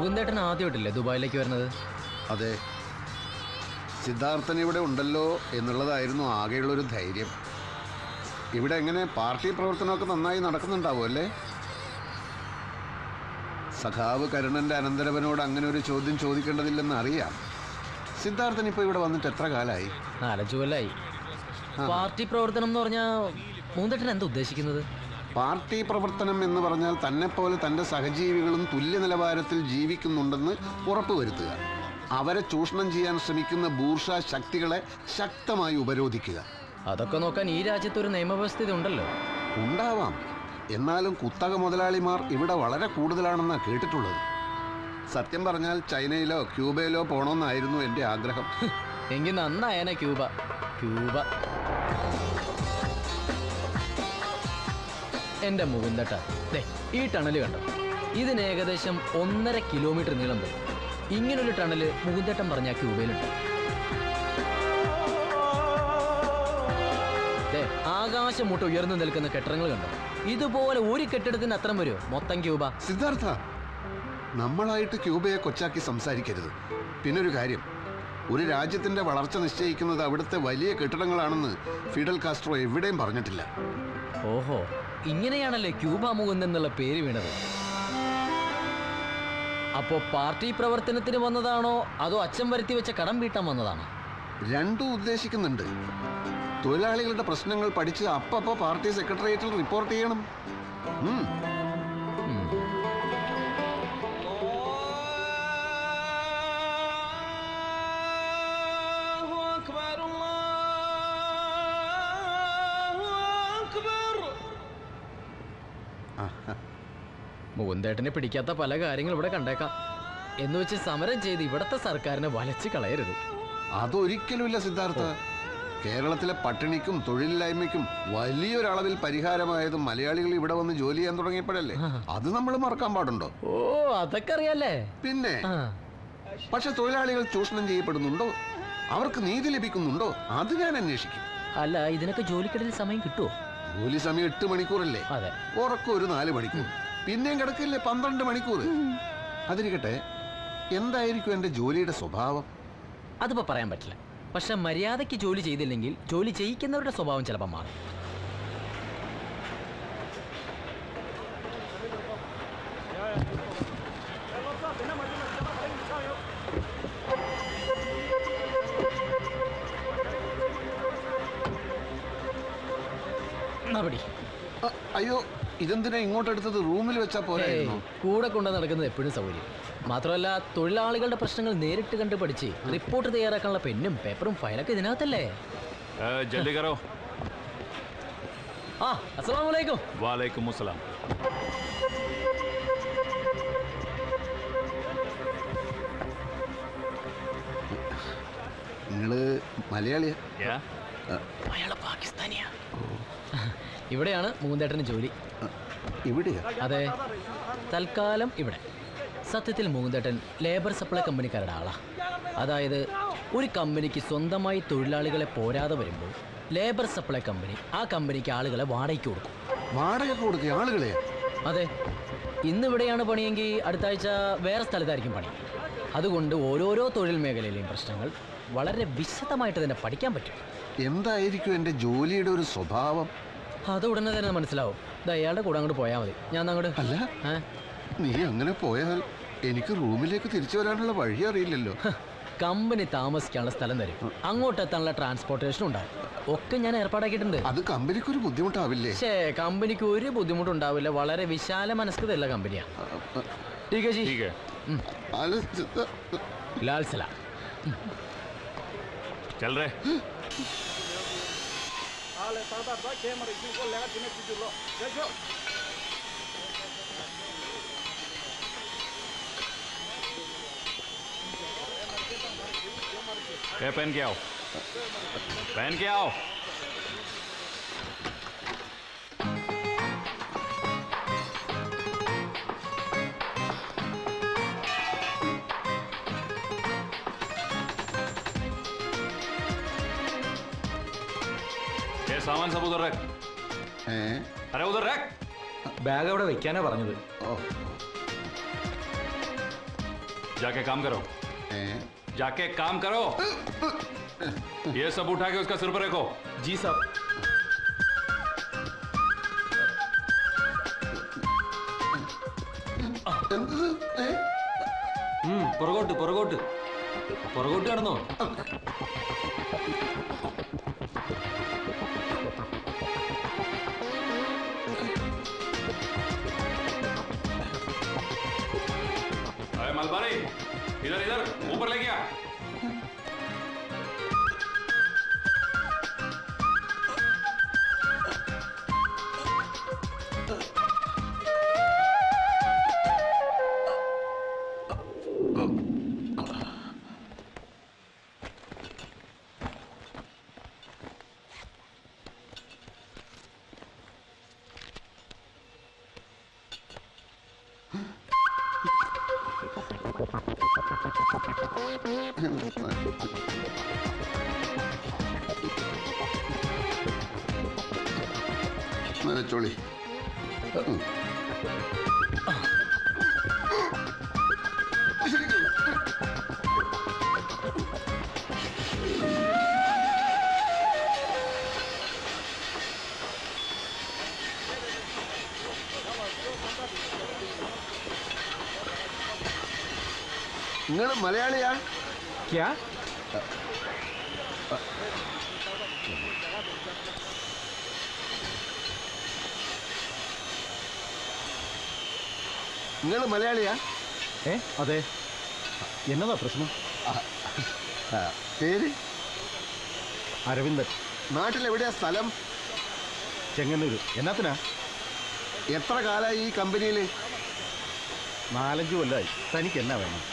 മുകുന്ദേട്ടൻ ആദ്യമായിട്ടില്ലേ ദുബായിലേക്ക് വരുന്നത്? അതെ, സിദ്ധാർത്ഥൻ ഇവിടെ ഉണ്ടല്ലോ എന്നുള്ളതായിരുന്നു ആകെയുള്ളൊരു ധൈര്യം. ഇവിടെ എങ്ങനെ പാർട്ടി പ്രവർത്തനമൊക്കെ നന്നായി നടക്കുന്നുണ്ടാവും അല്ലേ? സഖാവ് കരുണന്റെ അനന്തരവനോട് അങ്ങനെ ഒരു ചോദ്യം ചോദിക്കേണ്ടതില്ലെന്ന് അറിയാം. സിദ്ധാർത്ഥൻ ഇപ്പോൾ ഇവിടെ വന്നിട്ട് എത്ര കാലമായി? 4-5 കൊല്ലായി. പാർട്ടി പ്രവർത്തനം എന്ന് പറഞ്ഞാൽ മുകുന്ദേട്ടൻ എന്താ ഉദ്ദേശിക്കുന്നത്? പാർട്ടി പ്രവർത്തനം എന്ന് പറഞ്ഞാൽ തന്നെപ്പോലെ തൻ്റെ സഹജീവികളും തുല്യ നിലവാരത്തിൽ ജീവിക്കുന്നുണ്ടെന്ന് ഉറപ്പുവരുത്തുക. അവരെ ചൂഷണം ചെയ്യാൻ ശ്രമിക്കുന്ന ബൂർഷാ ശക്തികളെ ശക്തമായി ഉപരോധിക്കുക. അതൊക്കെ നോക്കാൻ ഈ രാജ്യത്തൊരു നിയമവ്യവസ്ഥ ഉണ്ടല്ലോ. ഉണ്ടാവാം, എന്നാലും കുത്തക മുതലാളിമാർ ഇവിടെ വളരെ കൂടുതലാണെന്നാണ് കേട്ടിട്ടുള്ളത്. സത്യം പറഞ്ഞാൽ ചൈനയിലോ ക്യൂബയിലോ പോകണമെന്നായിരുന്നു എൻ്റെ ആഗ്രഹം. എങ്കിൽ നന്നായനെ ക്യൂബ. എൻ്റെ മുകുന്ദേട്ട, ഈ ടണല് കണ്ടോ? ഇതിന് ഏകദേശം 1.5 കിലോമീറ്റർ നീളം വരും. ഇങ്ങനൊരു ടണല് മുകുന്ദേട്ടൻ പറഞ്ഞ ക്യൂബയിലുണ്ട്. ആകാശം മുട്ട് ഉയർന്നു നിൽക്കുന്ന കെട്ടിടങ്ങൾ കണ്ടോ? ഇതുപോലെ ഒരു കെട്ടിടത്തിന് അത്രം വരുമോ മൊത്തം ക്യൂബ? സിദ്ധാർത്ഥ, നമ്മളായിട്ട് ക്യൂബയെ കൊച്ചാക്കി സംസാരിക്കരുത്. പിന്നൊരു കാര്യം, ഒരു രാജ്യത്തിന്റെ വളർച്ച നിശ്ചയിക്കുന്നത് അവിടുത്തെ വലിയ കെട്ടിടങ്ങളാണെന്ന് ഫിഡൽ കാസ്ട്രോ എവിടെയും പറഞ്ഞിട്ടില്ല. ഓഹോ, ഇങ്ങനെയാണല്ലേ ക്യൂബ മുകുന്ദൻ എന്നുള്ള പേര് വീണത്. അപ്പോ പാർട്ടി പ്രവർത്തനത്തിന് വന്നതാണോ അതോ അച്ഛൻ വരുത്തി വെച്ച കടം വീട്ടാൻ വന്നതാണോ? രണ്ടും ഉദ്ദേശിക്കുന്നുണ്ട്. തൊഴിലാളികളുടെ പ്രശ്നങ്ങൾ പഠിച്ച് അപ്പപ്പോ പാർട്ടി സെക്രട്ടേറിയറ്റിൽ റിപ്പോർട്ട് ചെയ്യണം. മുകുന്ദേട്ടനെ പിടിക്കാത്ത പല കാര്യങ്ങൾ ഇവിടെ കണ്ടേക്കാം. എന്ന് വെച്ച് സമരം ചെയ്ത് ഇവിടത്തെ സർക്കാരിനെ വലച്ച് കളയരുത്. അതൊരിക്കലുമില്ല സിദ്ധാർത്ഥ. കേരളത്തിലെ പട്ടിണിക്കും തൊഴിലില്ലായ്മയ്ക്കും വലിയൊരളവിൽ പരിഹാരമായതും മലയാളികൾ ഇവിടെ വന്ന് ജോലി ചെയ്യാൻ തുടങ്ങിയപ്പോഴല്ലേ. അത് നമ്മൾ മറക്കാൻ പാടുണ്ടോ? ഓ, അതൊക്കെ അറിയാലേ. പിന്നെ പക്ഷെ തൊഴിലാളികൾ ചൂഷണം ചെയ്യപ്പെടുന്നുണ്ടോ, അവർക്ക് നീതി ലഭിക്കുന്നുണ്ടോ, അത് ഞാൻ അന്വേഷിക്കും. അല്ല, ഇതിനൊക്കെ ജോലിക്കിടയിൽ സമയം കിട്ടുമോ? ജോലി സമയം 8 മണിക്കൂറല്ലേ? അതെ. ഉറക്കം ഒരു 4 മണിക്കൂർ, പിന്നെയും കിടക്കില്ലേ 12 മണിക്കൂർ. അതിരിക്കട്ടെ, എന്തായിരിക്കും എന്റെ ജോലിയുടെ സ്വഭാവം? അതിപ്പോ പറയാൻ പറ്റില്ല. പക്ഷെ മര്യാദയ്ക്ക് ജോലി ചെയ്തില്ലെങ്കിൽ ജോലി ചെയ്യിക്കുന്നവരുടെ സ്വഭാവം ചിലപ്പോൾ മാറും. അയ്യോ, ഇതെന്തിനാ ഇങ്ങോട്ടെടുത്തത്? റൂമിൽ വെച്ചാ പോലെ. കൂടെ കൊണ്ട് നടക്കുന്നത് എപ്പോഴും സൗകര്യം. മാത്രമല്ല, തൊഴിലാളികളുടെ പ്രശ്നങ്ങൾ നേരിട്ട് കണ്ട് പഠിച്ച് റിപ്പോർട്ട് തയ്യാറാക്കാനുള്ള പെന്നും പേപ്പറും ഫയലൊക്കെ ഇതിനകത്തല്ലേ. അസ്സലാമു അലൈക്കും. വാലൈക്കും അസ്സലാം. നിങ്ങള് മലയാളിയാ? അയാള് പാകിസ്ഥാനിയാ. ഇവിടെയാണ് മുകുന്ദേട്ടന് ജോലി. ഇവിടെയാ? അതെ, തൽക്കാലം ഇവിടെ. സത്യത്തിൽ മുകുന്ദേട്ടൻ ലേബർ സപ്ലൈ കമ്പനിക്കാരുടെ ആളാ. അതായത് ഒരു കമ്പനിക്ക് സ്വന്തമായി തൊഴിലാളികളെ പോരാതെ വരുമ്പോൾ ലേബർ സപ്ലൈ കമ്പനി ആ കമ്പനിക്ക് ആളുകളെ വാടകയ്ക്ക് കൊടുക്കും. വാടകയ്ക്ക് കൊടുക്കുക ആളുകളെ? അതെ. ഇന്നിവിടെയാണ് പണിയെങ്കിൽ അടുത്ത ആഴ്ച വേറെ സ്ഥലത്തായിരിക്കും പണി. അതുകൊണ്ട് ഓരോരോ തൊഴിൽ മേഖലയിലെയും പ്രശ്നങ്ങൾ വളരെ വിശദമായിട്ട് തന്നെ പഠിക്കാൻ പറ്റും. എന്തായിരിക്കും എൻ്റെ ജോലിയുടെ ഒരു സ്വഭാവം? അത് ഉടനെ തന്നെ മനസ്സിലാവും. ഇത് അയാളുടെ കൂടെ അങ്ങോട്ട് പോയാൽ മതി. ഞാൻ അങ്ങോട്ട്. അല്ല, നീ അങ്ങനെ പോയാൽ എനിക്ക് റൂമിലേക്ക് തിരിച്ചു വരാനുള്ള വഴി അറിയില്ലല്ലോ. കമ്പനി താമസിക്കാനുള്ള സ്ഥലം തരും, അങ്ങോട്ട് എത്താനുള്ള ട്രാൻസ്പോർട്ടേഷൻ ഉണ്ടാവും, ഒക്കെ ഞാൻ ഏർപ്പാടാക്കിയിട്ടുണ്ട്. അത് കമ്പനിക്ക് ഒരു ബുദ്ധിമുട്ടാവില്ലേ? കമ്പനിക്ക് ഒരു ബുദ്ധിമുട്ടുണ്ടാവില്ല. വളരെ വിശാല മനസ്കതയുള്ള കമ്പനിയാണ്. ലാൽ സലാം. पहन के आओ, पहन के आओ. ये सामान सब उधर रख. अरे उधर रख. ബാഗ് അവിടെ വെക്കാനാ പറഞ്ഞത്. जाके काम करो, ഏ? जाके काम करो। ये सब उठा के उसका सिर पर रखो। जी साहब। എന്തത്? ഏ? പുറകോട്ട് പുറകോട്ട് പുറകോട്ട് കടന്നോ. अरे मलबारी, इधर इधर ऊपर ले गया। വെച്ചോളി. നിങ്ങൾ മലയാളിയാ? ക്യാ? നിങ്ങൾ മലയാളിയാ? അതെ. എന്നതാ പ്രശ്നം? പേര്? അരവിന്ദൻ. നാട്ടിലെവിടെയാ സ്ഥലം? ചെങ്ങന്നൂര്. എന്നാത്തിനാ? എത്ര കാലമായി ഈ കമ്പനിയിൽ? 4-5 കൊല്ലമായി. തനിക്ക് എന്നാ വേണം?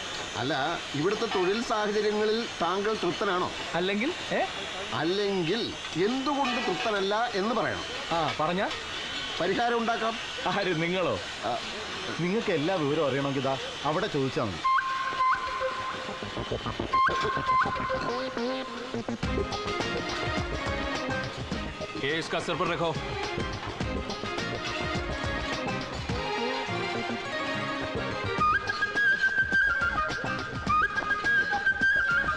അല്ല, ഇവിടുത്തെ തൊഴിൽ സാഹചര്യങ്ങളിൽ താങ്കൾ തൃപ്തനാണോ? അല്ലെങ്കിൽ അല്ലെങ്കിൽ എന്തുകൊണ്ട് തൃപ്തനല്ല എന്ന് പറയണം. പറഞ്ഞ പരിഹാരം ഉണ്ടാക്കാം. ആര്? നിങ്ങളോ? നിങ്ങൾക്ക് എല്ലാ വിവരവും അറിയണമെങ്കിൽ ഇതാ അവിടെ ചോദിച്ചാൽ മതി. ये इसका सिर पर रखो।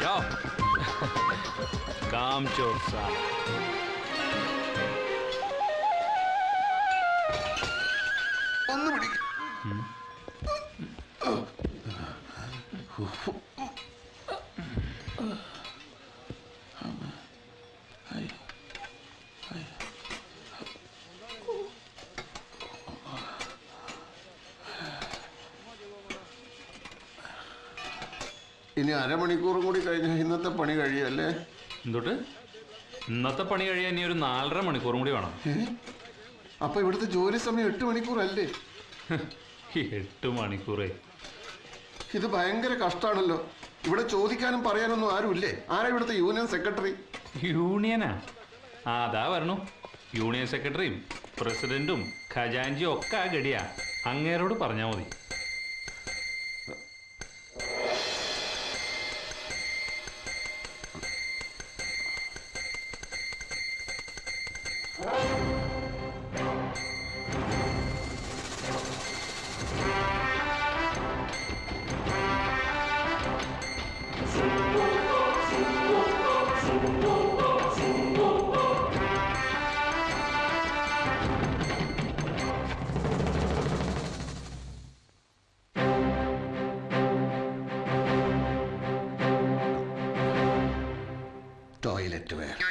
जाओ। काम चोर साहब। ഒന്ന് പിടിക്ക. ഇനി അരമണിക്കൂറും കൂടി കഴിഞ്ഞാൽ ഇന്നത്തെ പണി കഴിയല്ലേ? എന്തുട്ട്? ഇന്നത്തെ പണി കഴിയാൻ ഇനി ഒരു 4.5 മണിക്കൂറും കൂടി വേണം. അപ്പൊ ഇവിടുത്തെ ജോലി സമയം 8 മണിക്കൂറല്ലേ? 8 മണിക്കൂറേ. ഇത് ഭയങ്കര കഷ്ടാണല്ലോ. ഇവിടെ ചോദിക്കാനും പറയാനൊന്നും ആരുമില്ലേ? ആരാ ഇവിടുത്തെ യൂണിയൻ സെക്രട്ടറി? യൂണിയനാ? അതാ വരണു. യൂണിയൻ സെക്രട്ടറിയും പ്രസിഡന്റും ഖജാൻജിയും ഒക്കെ ആ ഗടിയാ. അങ്ങേരോട് പറഞ്ഞാൽ മതി. ടോയ്ലറ്റ് വേണം.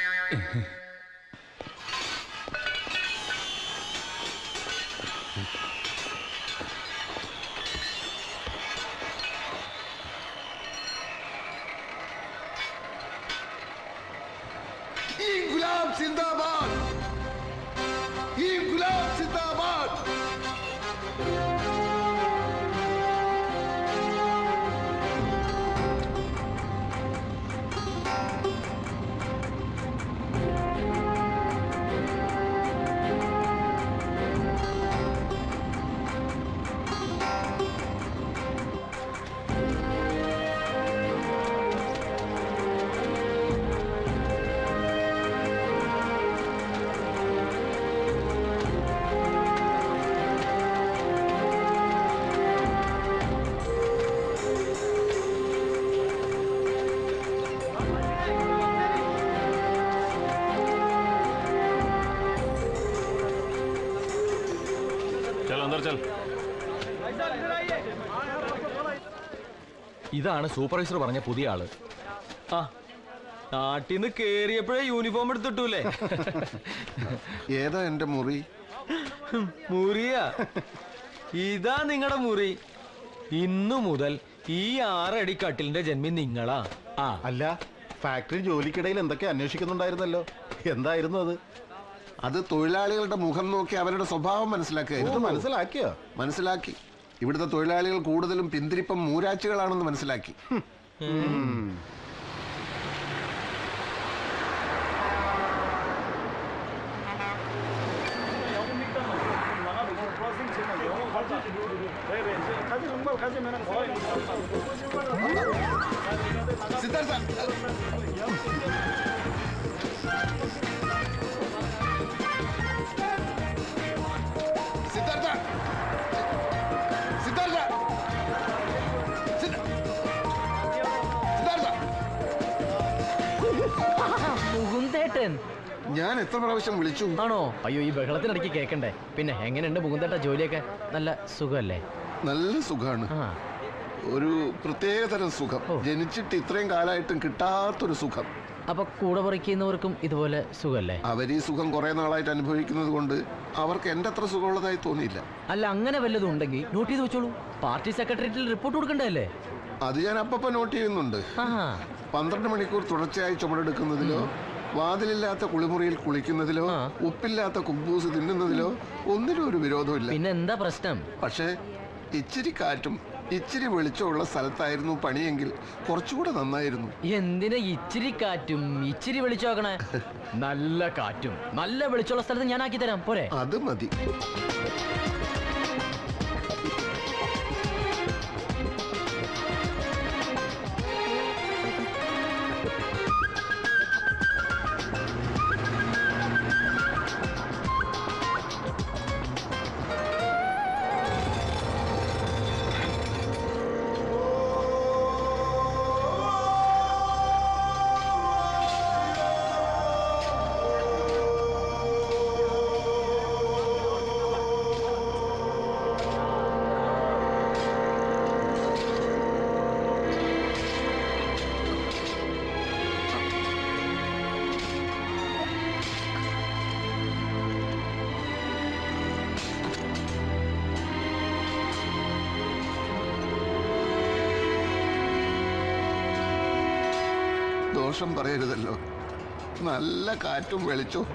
ഇൻക്ലാബ് സിന്ദാബാദ്! ഇൻക്ലാബ് സിന്ദാബാദ്! चल ഇതാണ് സൂപ്പർവൈസർ പറഞ്ഞ പുതിയ ആള്. ആ നാട്ടിന്ന് കേറിയപ്പോഴേ യൂണിഫോം എടുത്തിട്ടൂലേ? ഏതാ എന്റെ മുറി? മുറിയാ? ഇതാ നിങ്ങളുടെ മുറി. ഇന്നു മുതൽ ഈ 6 അടി കട്ടിലിന്റെ ജന്മി നിങ്ങളാ. ആ അല്ല, ഫാക്ടറി ജോലിക്കിടയിൽ എന്തൊക്കെ അന്വേഷിക്കുന്നുണ്ടായിരുന്നല്ലോ, എന്തായിരുന്നു അത്? അത് തൊഴിലാളികളുടെ മുഖം നോക്കി അവരുടെ സ്വഭാവം ഇത് മനസ്സിലാക്കുക. മനസ്സിലാക്കിയോ? മനസ്സിലാക്കി. ഇവിടുത്തെ തൊഴിലാളികൾ കൂടുതലും പിന്തിരിപ്പം മൂരാച്ചികളാണെന്ന് മനസ്സിലാക്കി. സിദ്ധാർത്ഥ, സിദ്ധാർത്ഥ, സിദ്ധാർത്ഥ, സിദ്ധാർത്ഥ, മുകുന്ദേട്ടൻ ഞാൻ എത്ര പ്രാവശ്യം വിളിച്ചു? ആണോ? അയ്യോ, ഈ ബഹളത്തിനിടയ്ക്ക് കേൾക്കണ്ടേ. പിന്നെ എങ്ങനെയുണ്ട് മുകുന്ദേട്ട ജോലിയൊക്കെ? നല്ല സുഖമല്ലേ? നല്ല സുഖാണ്. ആ ഒരു പ്രത്യേകതരം സുഖം. ജനിച്ചിട്ട് ഇത്രയും കാലമായിട്ടും കിട്ടാത്തൊരു സുഖം. അപ്പൊ കൂടെ പറിക്കുന്നവർക്കും ഇതുപോലെ സുഖമല്ലേ? അവർ ഈ സുഖം കുറെ നാളായിട്ട് അനുഭവിക്കുന്നത് കൊണ്ട് അവർക്ക് എന്റെ അത്ര സുഖമുള്ളതായി തോന്നിയില്ല. അല്ല, അങ്ങനെ വല്ലതും ഉണ്ടെങ്കിൽ നോട്ട് ചെയ്ത് വെച്ചോളൂ. പാർട്ടി സെക്രട്ടേറിയറ്റിൽ റിപ്പോർട്ട് കൊടുക്കണ്ടല്ലേ? അത് ഞാൻ അപ്പപ്പോ നോട്ട് ചെയ്യുന്നുണ്ട്. ആ 12 മണിക്കൂർ തുടർച്ചയായി ചുമടെടുക്കുന്നതിലോ, വാതിലില്ലാത്ത കുളിമുറിയിൽ കുളിക്കുന്നതിലോ, ഉപ്പില്ലാത്ത കുബൂസ് തിന്നുന്നതിലോ ഒന്നിനും ഒരു വിരോധമില്ല. പിന്നെ എന്താ പ്രശ്നം? പക്ഷേ ഇച്ചിരി കാറ്റും ഇച്ചിരി വെളിച്ചമുള്ള സ്ഥലത്തായിരുന്നു പണിയെങ്കിൽ കുറച്ചുകൂടെ നന്നായിരുന്നു. എന്തിനാ ഇച്ചിരി കാറ്റും ഇച്ചിരി വെളിച്ചമാക്കണേ? നല്ല കാറ്റും നല്ല വെളിച്ചമുള്ള സ്ഥലത്ത് ഞാൻ ആക്കി തരാം, പോരെ? അത് മതി. ദോഷം പറയരുതല്ലോ. നല്ല കാറ്റും വെളിച്ചവും